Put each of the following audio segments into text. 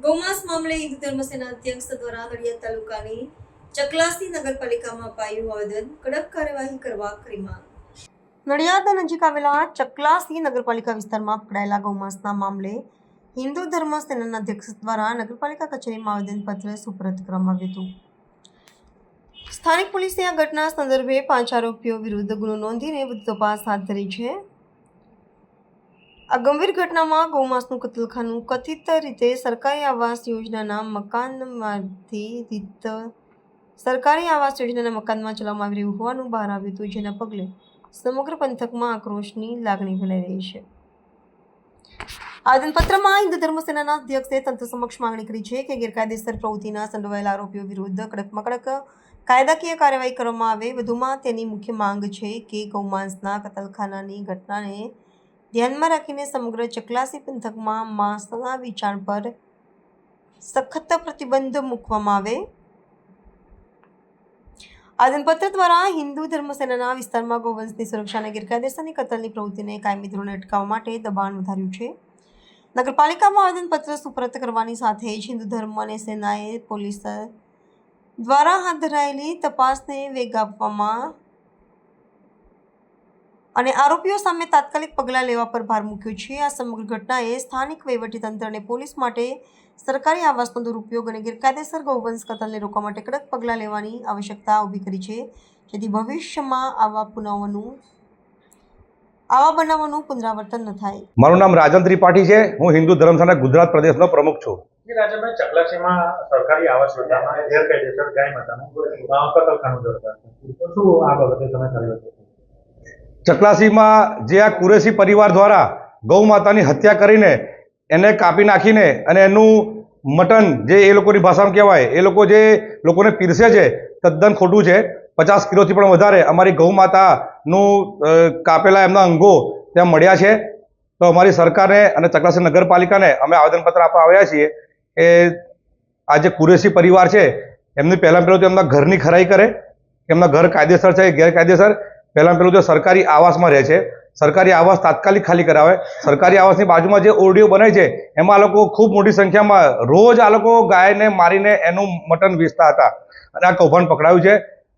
ગૌમાંસ મામલે હિન્દુ ધર્મ સેના અધ્યક્ષ દ્વારા નડિયાદ તાલુકાની ચકલાસી નગરપાલિકામાં અપાયું આવેદન, કડક કાર્યવાહી કરવા કરી માંગ। નડિયાદ નજીક આવેલા ચકલાસી નગરપાલિકા વિસ્તારમાં પકડાયેલા ગૌમાંસના મામલે હિન્દુ ધર્મ સેનાના અધ્યક્ષ દ્વારા નગરપાલિકા કચેરીમાં આવેદનપત્ર સુપરત કરવામાં આવ્યું હતું। સ્થાનિક પોલીસે આ ઘટના સંદર્ભે 5 આરોપીઓ વિરુદ્ધ ગુનો નોંધીને વધુ તપાસ હાથ ધરી છે। આ ગંભીર ઘટનામાં ગૌમાંસનું કતલખાનું કથિત રીતે સરકારી આવાસ યોજનાના મકાનમાં ચલાવવામાં આવી રહ્યું હોવાનું બહાર આવ્યું હતું, જેના પગલે સમગ્ર પંથકમાં આક્રોશની લાગણી ફેલાઈ રહી છે। આવેદનપત્રમાં હિન્દુ ધર્મ સેનાના અધ્યક્ષે તંત્ર સમક્ષ માંગણી કરી છે કે ગેરકાયદેસર પ્રવૃત્તિના સંડોવાયેલા આરોપીઓ વિરુદ્ધ કડકમાં કડક કાયદાકીય કાર્યવાહી કરવામાં આવે। વધુમાં તેની મુખ્ય માંગ છે કે ગૌમાંસના કતલખાનાની ઘટનાને ધ્યાનમાં રાખીને સમગ્ર ચકલાસી પંથકમાં માંસના વેચાણ પર સખત પ્રતિબંધ મૂકવામાં આવે। આવેદનપત્ર દ્વારા હિન્દુ ધર્મ સેનાના વિસ્તારમાં ગૌવંશની સુરક્ષા અને ગેરકાયદેસરની કતલની પ્રવૃત્તિને કાયમી ધોરણે અટકાવવા માટે દબાણ વધાર્યું છે। નગરપાલિકામાં આવેદનપત્ર સુપરત કરવાની સાથે જ હિન્દુ ધર્મ અને સેનાએ પોલીસ દ્વારા હાથ ધરાયેલી તપાસને વેગ આપવામાં અને આરોપીઓ સામે તાત્કાલિક પગલાં લેવા પર ભાર મૂક્યો છે। આ સમગ્ર ઘટનાએ સ્થાનિક વહીવટીતંત્ર અને પોલીસ માટે સરકારી આવાસનો દુરુપયોગ અને ગેરકાયદેસર ગૌવંશ કતલને રોકવા માટે કડક પગલાં લેવાની આવશ્યકતા ઊભી કરી છે, જેથી ભવિષ્યમાં આવા બનાવોનું પુનરાવર્તન ન થાય। મારું નામ રાજન ત્રિપાઠી છે। હું હિન્દુ ધર્મ સેના ગુજરાત પ્રદેશનો પ્રમુખ છું। રાજનભાઈ, ચકલાસીમાં સરકારી આવાસ યોજનામાં ગેરકાયદેસર ગાય માતાનું કતલખાનું જોડતા શું આ બાબતે તમે કર્યું છે? ચકલાસીમાં જે આ કુરેશી પરિવાર દ્વારા ગૌ માતાની હત્યા કરીને એને કાપી નાખીને અને એનું મટન જે એ લોકોની ભાષામાં કહેવાય એ લોકો જે લોકોને પીરસે છે તદ્દન ખોટું છે। 50 કિલોથી પણ વધારે અમારી ગૌ માતાનું કાપેલા એમના અંગો ત્યાં મળ્યા છે। તો અમારી સરકારને અને ચકલાસી નગરપાલિકાને અમે આવેદનપત્ર આપવા આવ્યા છીએ કે આ જે કુરેશી પરિવાર છે એમની પહેલાં તો એમના ઘરની ખરાઈ કરે, એમના ઘર કાયદેસર છે ગેરકાયદેસર। પહેલું તો સરકારી આવાસમાં રહે છે, સરકારી આવાસ તાત્કાલિક ખાલી કરાવે। સરકારી આવાસની બાજુમાં જે ઓરડીઓ બનાવી છે એમાં આ લોકો ખૂબ મોટી સંખ્યામાં રોજ આ લોકો ગાયને મારીને એનું મટન વેચતા હતા અને આ કૌભાંડ પકડાયું છે।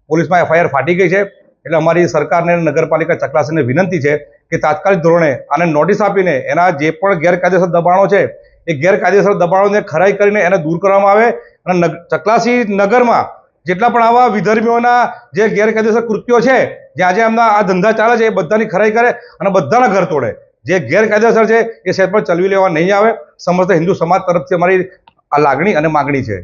પોલીસમાં FIR ફાટી ગઈ છે। એટલે અમારી સરકારને નગરપાલિકા ચકલાસીને વિનંતી છે કે તાત્કાલિક ધોરણે આને નોટિસ આપીને એના જે પણ ગેરકાયદેસર દબાણો છે એ ગેરકાયદેસર દબાણોને ખરાઈ કરીને એને દૂર કરવામાં આવે અને ચકલાસી નગરમાં જેટલા પણ આવા વિધર્મીઓના જે ગેરકાયદેસર કૃત્યો છે, જ્યાં જે એમના આ ધંધા ચાલે છે એ બધાની ખરાઈ કરે અને બધાના ઘર તોડે। જે ગેરકાયદેસર છે એ સાઈડ પર ચલવી લેવા નહીં આવે। સમસ્ત હિન્દુ સમાજ તરફથી અમારી આ લાગણી અને માગણી છે।